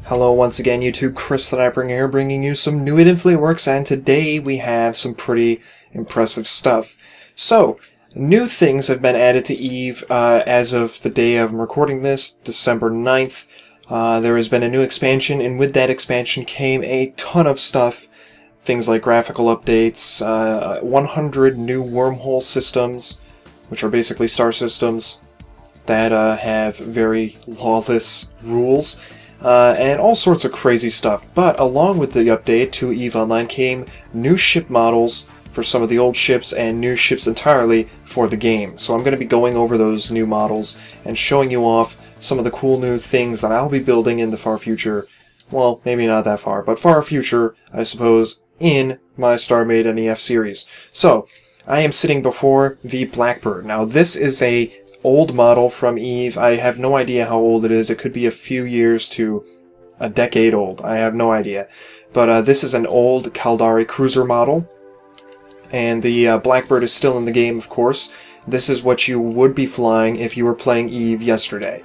Hello once again YouTube, Chris the Nightbringer here, bringing you some new in Fleetworks, and today we have some pretty impressive stuff. So, new things have been added to Eve as of the day I'm recording this, December 9th. There has been a new expansion, and with that expansion came a ton of stuff. Things like graphical updates, 100 new wormhole systems, which are basically star systems that have very lawless rules. And all sorts of crazy stuff. But along with the update to EVE Online came new ship models for some of the old ships and new ships entirely for the game. So I'm going to be going over those new models and showing you off some of the cool new things that I'll be building in the far future. Well, maybe not that far, but far future, I suppose, in my StarMade NEF series. So, I am sitting before the Blackbird. Now, this is a old model from Eve. I have no idea how old it is. It could be a few years to a decade old. I have no idea. But this is an old Caldari cruiser model. And the Blackbird is still in the game, of course. This is what you would be flying if you were playing Eve yesterday.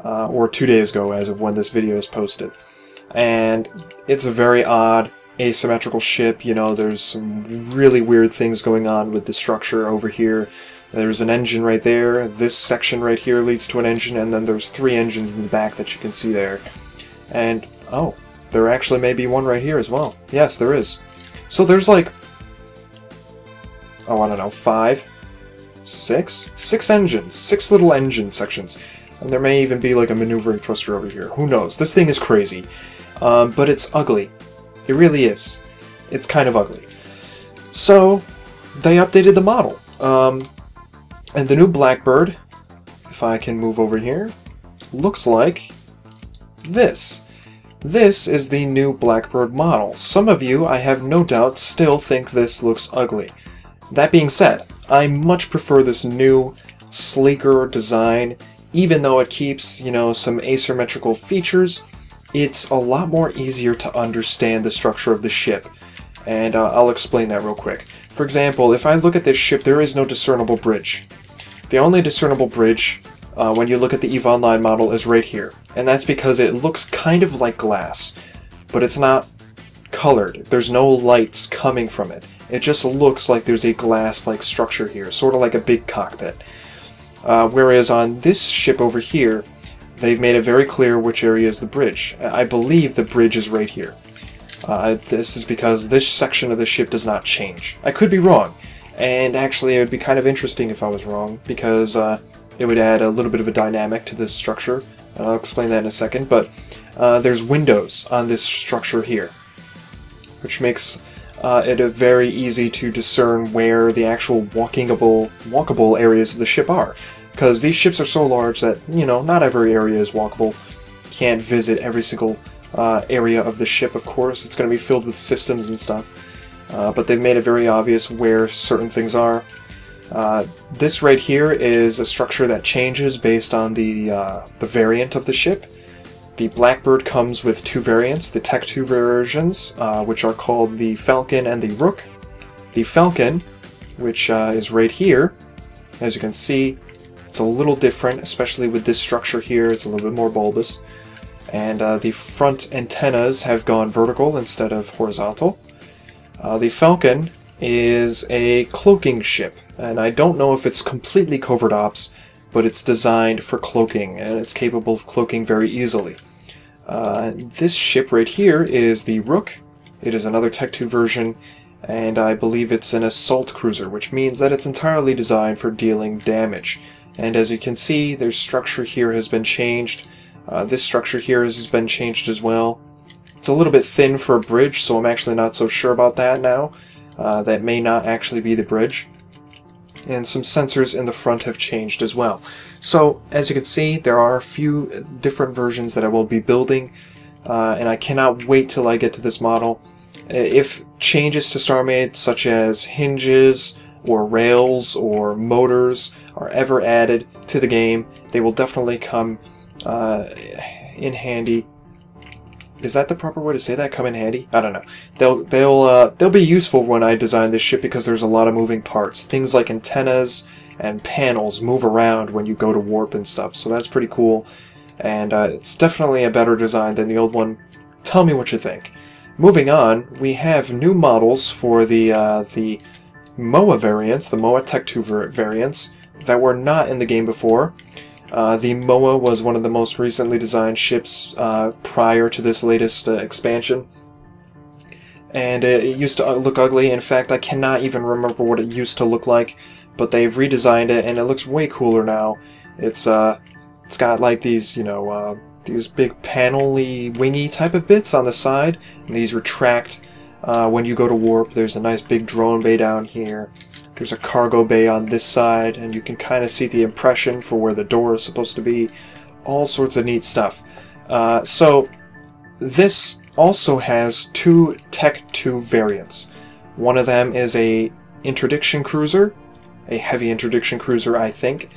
Or 2 days ago, as of when this video is posted. And it's a very odd, asymmetrical ship. You know, there's some really weird things going on with the structure over here. There's an engine right there, this section right here leads to an engine, and then there's 3 engines in the back that you can see there. And, oh, there actually may be one right here as well. Yes, there is. So there's like, oh, I don't know, 5? 6? 6 engines. 6 little engine sections. And there may even be like a maneuvering thruster over here. Who knows? This thing is crazy. But it's ugly. It really is. It's kind of ugly. So, they updated the model. And the new Blackbird, if I can move over here, looks like this. This is the new Blackbird model. Some of you, I have no doubt, still think this looks ugly. That being said, I much prefer this new, sleeker design. Even though it keeps, you know, some asymmetrical features, it's a lot more easier to understand the structure of the ship. And I'll explain that real quick. For example, if I look at this ship, there is no discernible bridge. The only discernible bridge, when you look at the EVE Online model, is right here. And that's because it looks kind of like glass, but it's not colored. There's no lights coming from it. It just looks like there's a glass-like structure here, sort of like a big cockpit. Whereas on this ship over here, they've made it very clear which area is the bridge. I believe the bridge is right here. This is because this section of the ship does not change. I could be wrong, and actually it would be kind of interesting if I was wrong, because it would add a little bit of a dynamic to this structure. I'll explain that in a second, but there's windows on this structure here, which makes it very easy to discern where the actual walkable areas of the ship are. Because these ships are so large that, you know, not every area is walkable. You can't visit every single area of the ship, of course. It's going to be filled with systems and stuff. But they've made it very obvious where certain things are. This right here is a structure that changes based on the variant of the ship. The Blackbird comes with 2 variants, the Tech 2 versions, which are called the Falcon and the Rook. The Falcon, which is right here, as you can see, it's a little different, especially with this structure here. It's a little bit more bulbous. And the front antennas have gone vertical instead of horizontal. The Falcon is a cloaking ship, and I don't know if it's completely covert ops, but it's designed for cloaking, and it's capable of cloaking very easily. This ship right here is the Rook. It is another Tech 2 version, and I believe it's an assault cruiser, which means that it's entirely designed for dealing damage. And as you can see, their structure here has been changed. This structure here has been changed as well. It's a little bit thin for a bridge, so I'm actually not so sure about that now. That may not actually be the bridge. And some sensors in the front have changed as well. So, as you can see, there are a few different versions that I will be building, and I cannot wait till I get to this model. If changes to StarMade, such as hinges, or rails, or motors, are ever added to the game, they will definitely come in handy. Is that the proper way to say that? Come in handy? I don't know. They'll be useful when I design this ship, because there's a lot of moving parts. Things like antennas and panels move around when you go to warp and stuff, so that's pretty cool. and it's definitely a better design than the old one. Tell me what you think. Moving on, we have new models for the MOA variants, the MOA Tech 2 variants, that were not in the game before. The MOA was one of the most recently designed ships prior to this latest expansion. And it used to look ugly. In fact, I cannot even remember what it used to look like, but they've redesigned it and it looks way cooler now. It's got like these, you know, these big panel-y, wingy type of bits on the side, and these retract when you go to warp. There's a nice big drone bay down here. There's a cargo bay on this side, and you can kind of see the impression for where the door is supposed to be. All sorts of neat stuff. So this also has two Tech 2 variants. One of them is a interdiction cruiser, a heavy interdiction cruiser, I think,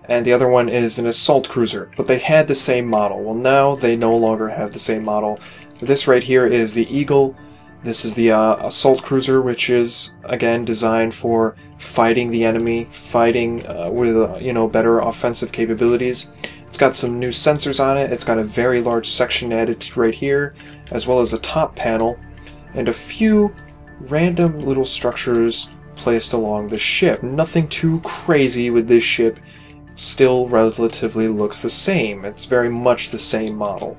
and the other one is an assault cruiser, but they had the same model. Well, now they no longer have the same model. This right here is the Eagle. This is the assault cruiser, which is, again, designed for fighting the enemy, fighting with, you know, better offensive capabilities. It's got some new sensors on it. It's got a very large section added right here, as well as a top panel, and a few random little structures placed along the ship. Nothing too crazy with this ship. It still relatively looks the same. It's very much the same model.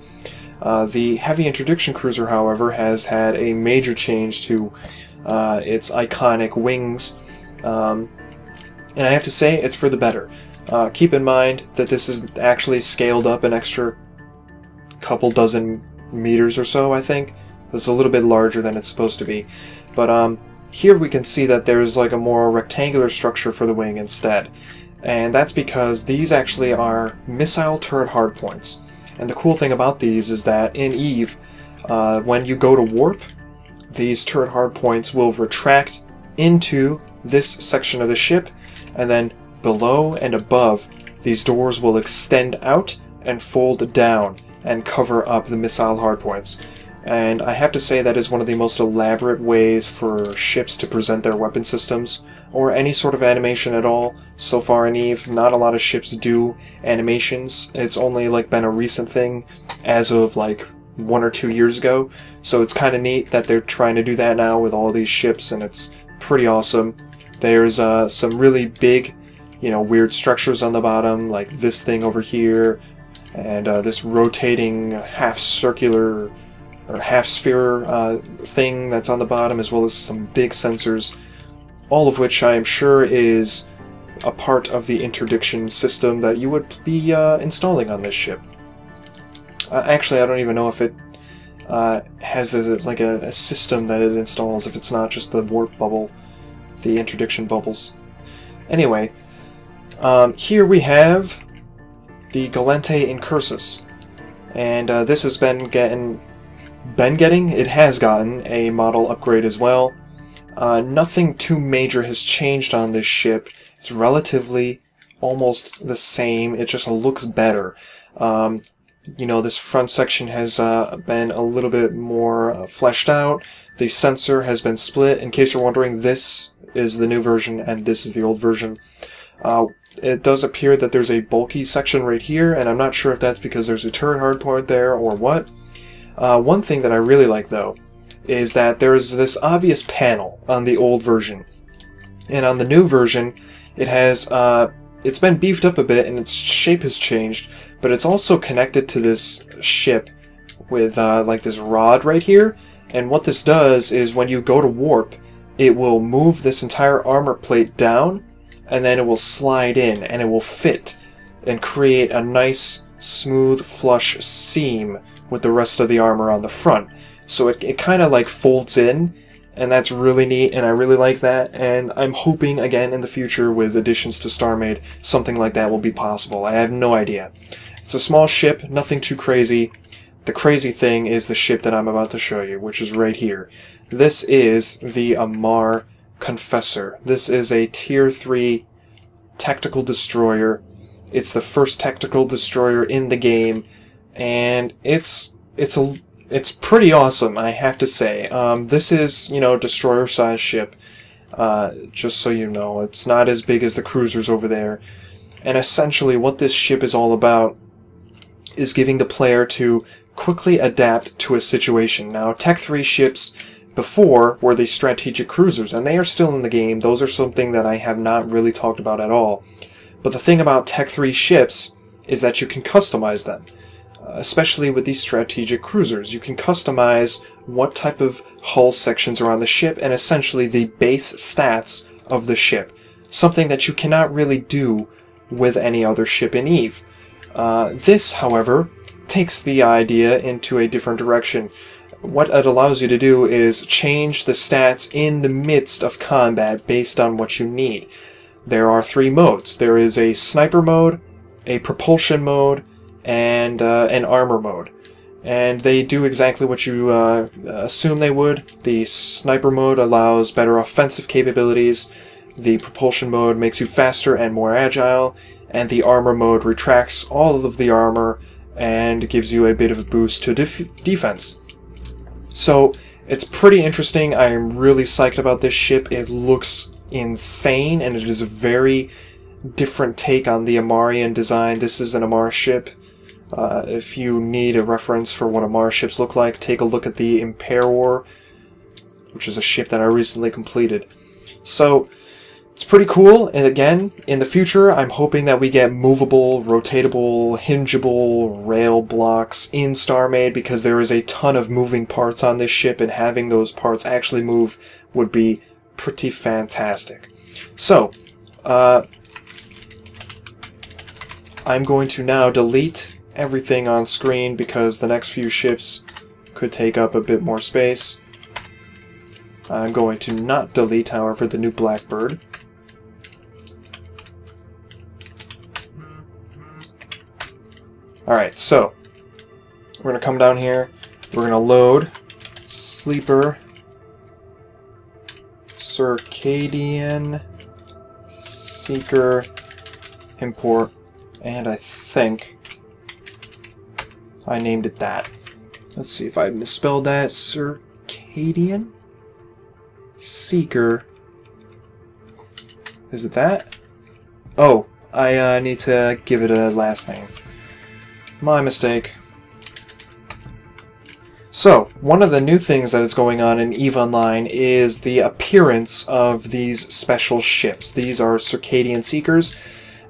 The heavy interdiction cruiser, however, has had a major change to its iconic wings, and I have to say it's for the better. Keep in mind that this is actually scaled up an extra couple dozen meters or so, I think. It's a little bit larger than it's supposed to be. But here we can see that there's like a more rectangular structure for the wing instead. And that's because these actually are missile turret hardpoints. And the cool thing about these is that in EVE, when you go to warp, these turret hardpoints will retract into this section of the ship, and then below and above, these doors will extend out and fold down and cover up the missile hardpoints. And I have to say that is one of the most elaborate ways for ships to present their weapon systems, or any sort of animation at all. So far in EVE, not a lot of ships do animations. It's only like been a recent thing as of like 1 or 2 years ago. So it's kind of neat that they're trying to do that now with all these ships, and it's pretty awesome. There's some really big, you know, weird structures on the bottom, like this thing over here, and this rotating half-circular or half-sphere thing that's on the bottom, as well as some big sensors, all of which I am sure is a part of the interdiction system that you would be installing on this ship. Actually, I don't even know if it has like a system that it installs, if it's not just the warp bubble, the interdiction bubbles. Anyway, here we have the Galente Incursus, and this has it has gotten a model upgrade as well. Nothing too major has changed on this ship. It's relatively almost the same. It just looks better. You know, this front section has been a little bit more fleshed out. The sensor has been split. In case you're wondering, this is the new version and this is the old version. It does appear that there's a bulky section right here, and I'm not sure if that's because there's a turret hardpoint there or what. One thing that I really like, though, is that there is this obvious panel on the old version. And on the new version, it has it's been beefed up a bit and its shape has changed, but it's also connected to this ship with like this rod right here. And what this does is when you go to warp, it will move this entire armor plate down, and then it will slide in and it will fit and create a nice, smooth, flush seam with the rest of the armor on the front. So it kind of like folds in, and that's really neat, and I really like that, and I'm hoping, again, in the future with additions to StarMade, something like that will be possible. I have no idea. It's a small ship, nothing too crazy. The crazy thing is the ship that I'm about to show you, which is right here. This is the Amar Confessor. This is a Tier 3 tactical destroyer. It's the first tactical destroyer in the game, and it's pretty awesome, I have to say. This is, you know, destroyer-sized ship, just so you know. It's not as big as the cruisers over there. And essentially what this ship is all about is giving the player to quickly adapt to a situation. Now, Tech 3 ships before were the strategic cruisers, and they are still in the game. Those are something that I have not really talked about at all. But the thing about Tech 3 ships is that you can customize them, especially with these strategic cruisers. You can customize what type of hull sections are on the ship and essentially the base stats of the ship, something that you cannot really do with any other ship in EVE. This, however, takes the idea into a different direction. What it allows you to do is change the stats in the midst of combat based on what you need. There are 3 modes. There is a sniper mode, a propulsion mode, and an armor mode. And they do exactly what you assume they would. The sniper mode allows better offensive capabilities, the propulsion mode makes you faster and more agile, and the armor mode retracts all of the armor and gives you a bit of a boost to defense. So it's pretty interesting. I am really psyched about this ship. It looks insane, and it is a very different take on the Amarian design. This is an Amar ship. If you need a reference for what Amar ships look like, take a look at the Imperor, which is a ship that I recently completed. So it's pretty cool, and again, in the future, I'm hoping that we get movable, rotatable, hingeable rail blocks in StarMade, because there is a ton of moving parts on this ship, and having those parts actually move would be pretty fantastic. So, I'm going to now delete everything on screen, because the next few ships could take up a bit more space. I'm going to not delete, however, the new Blackbird. Alright, so we're going to come down here, we're going to load Sleeper Circadian Seeker import, and I think I named it that. Let's see if I misspelled that. Circadian Seeker. Is it that? Oh, I need to give it a last name. My mistake. So, one of the new things that is going on in EVE Online is the appearance of these special ships. These are Circadian Seekers.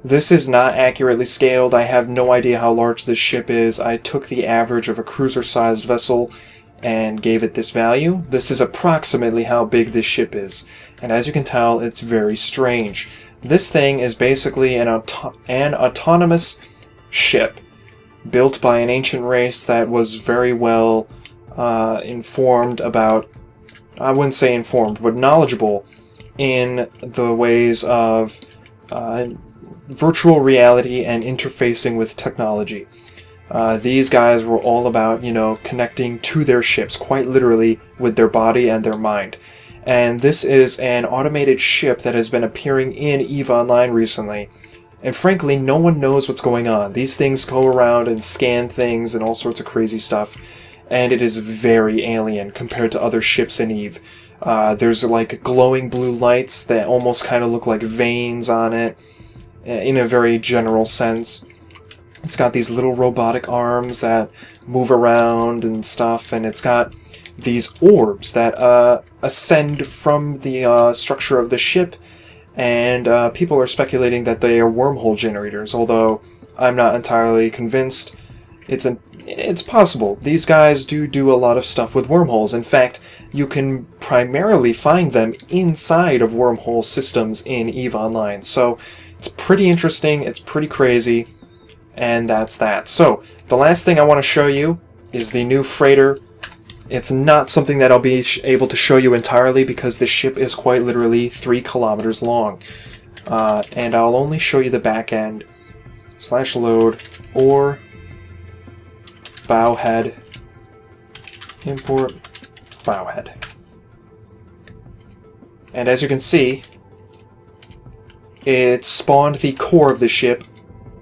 This is not accurately scaled. I have no idea how large this ship is. I took the average of a cruiser-sized vessel and gave it this value. This is approximately how big this ship is. And as you can tell, it's very strange. This thing is basically an autonomous ship built by an ancient race that was very well informed about, I wouldn't say informed, but knowledgeable in the ways of virtual reality and interfacing with technology. These guys were all about, you know, connecting to their ships, quite literally, with their body and their mind. And this is an automated ship that has been appearing in EVE Online recently. And frankly, no one knows what's going on. These things go around and scan things and all sorts of crazy stuff. And it is very alien compared to other ships in EVE. There's like glowing blue lights that almost kind of look like veins on it, in a very general sense. It's got these little robotic arms that move around and stuff, and it's got these orbs that ascend from the structure of the ship, and people are speculating that they are wormhole generators, although I'm not entirely convinced. It's possible. These guys do a lot of stuff with wormholes. In fact, you can primarily find them inside of wormhole systems in EVE Online. So it's pretty interesting, it's pretty crazy, and that's that. So the last thing I want to show you is the new freighter. It's not something that I'll be able to show you entirely because the ship is quite literally 3 kilometers long. And I'll only show you the back end. /load or bowhead. Import bowhead. And as you can see, it spawned the core of the ship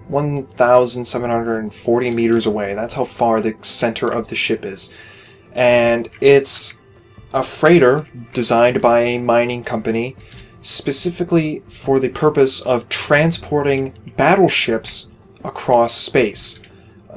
1,740 meters away. That's how far the center of the ship is. And it's a freighter designed by a mining company specifically for the purpose of transporting battleships across space.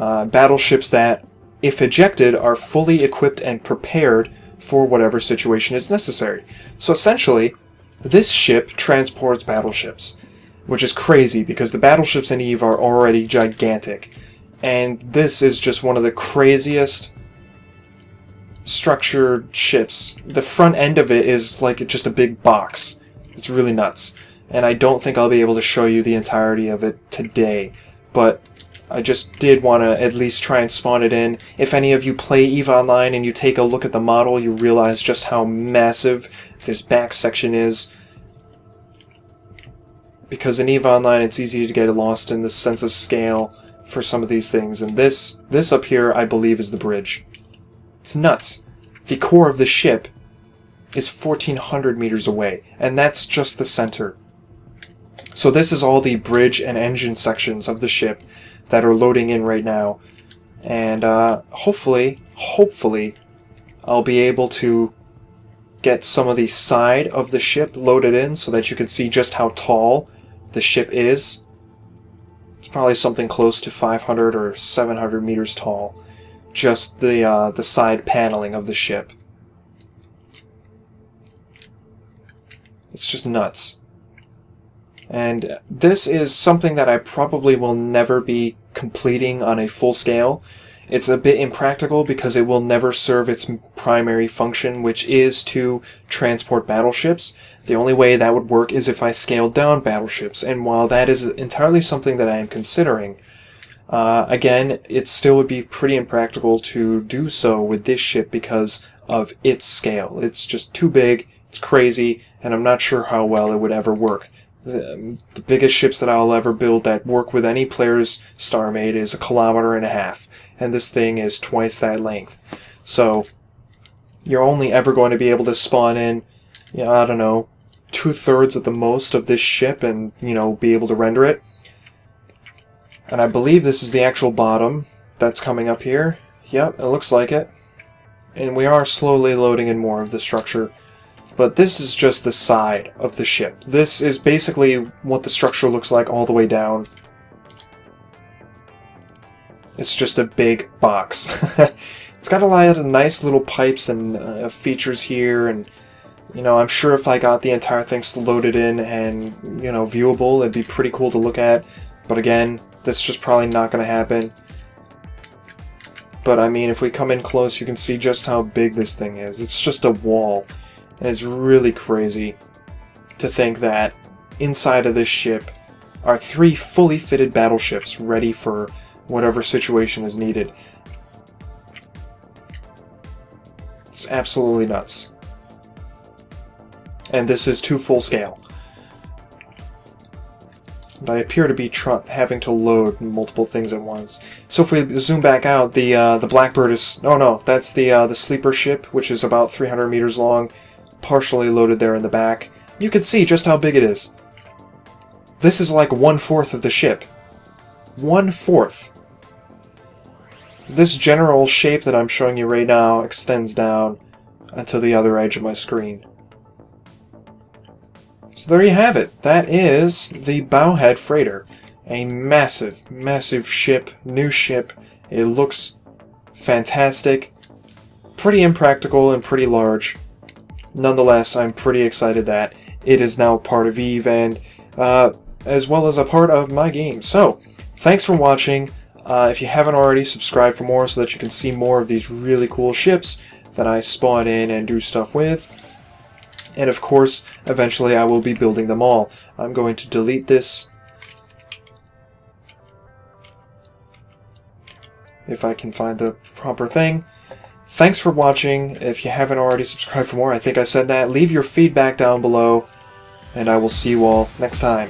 battleships that, if ejected, are fully equipped and prepared for whatever situation is necessary. So essentially, this ship transports battleships, which is crazy because the battleships in EVE are already gigantic. And this is just one of the craziest structured ships. The front end of it is like just a big box. It's really nuts. And I don't think I'll be able to show you the entirety of it today, but I just did want to at least try and spawn it in. If any of you play EVE Online and you take a look at the model, you realize just how massive this back section is. Because in EVE Online it's easy to get lost in the sense of scale for some of these things. And this up here, I believe, is the bridge. It's nuts. The core of the ship is 1,400 meters away, and that's just the center. So this is all the bridge and engine sections of the ship that are loading in right now. And hopefully, I'll be able to get some of the side of the ship loaded in so that you can see just how tall the ship is. It's probably something close to 500 or 700 meters tall. Just the side paneling of the ship. It's just nuts. And this is something that I probably will never be completing on a full scale. It's a bit impractical because it will never serve its primary function, which is to transport battleships. The only way that would work is if I scaled down battleships, and while that is entirely something that I am considering, again, it still would be pretty impractical to do so with this ship because of its scale. It's just too big, it's crazy, and I'm not sure how well it would ever work. The biggest ships that I'll ever build that work with any player's StarMade is 1.5 kilometers, and this thing is twice that length. So you're only ever going to be able to spawn in, you know, I don't know, 2/3 at the most of this ship and, you know, be able to render it. And I believe this is the actual bottom that's coming up here. Yep, it looks like it. And we are slowly loading in more of the structure. But this is just the side of the ship. This is basically what the structure looks like all the way down. It's just a big box. It's got a lot of nice little pipes and features here, and you know, I'm sure if I got the entire thing loaded in and, you know, viewable, it'd be pretty cool to look at. But again, that's just probably not going to happen. But I mean, if we come in close, you can see just how big this thing is. It's just a wall. And it's really crazy to think that inside of this ship are 3 fully fitted battleships ready for whatever situation is needed. It's absolutely nuts. And this is to full scale. And I appear to be having to load multiple things at once. So if we zoom back out, the Blackbird is... Oh no, that's the sleeper ship, which is about 300 meters long. Partially loaded there in the back. You can see just how big it is. This is like 1/4 of the ship. 1/4. This general shape that I'm showing you right now extends down until the other edge of my screen. So there you have it. That is the Bowhead Freighter. A massive, massive ship, new ship. It looks fantastic. Pretty impractical and pretty large. Nonetheless, I'm pretty excited that it is now part of EVE and as well as a part of my game. So, thanks for watching. If you haven't already, subscribe for more so that you can see more of these really cool ships that I spawn in and do stuff with. And of course, eventually I will be building them all. I'm going to delete this. If I can find the proper thing. Thanks for watching. If you haven't already, subscribe for more. I think I said that. Leave your feedback down below, and I will see you all next time.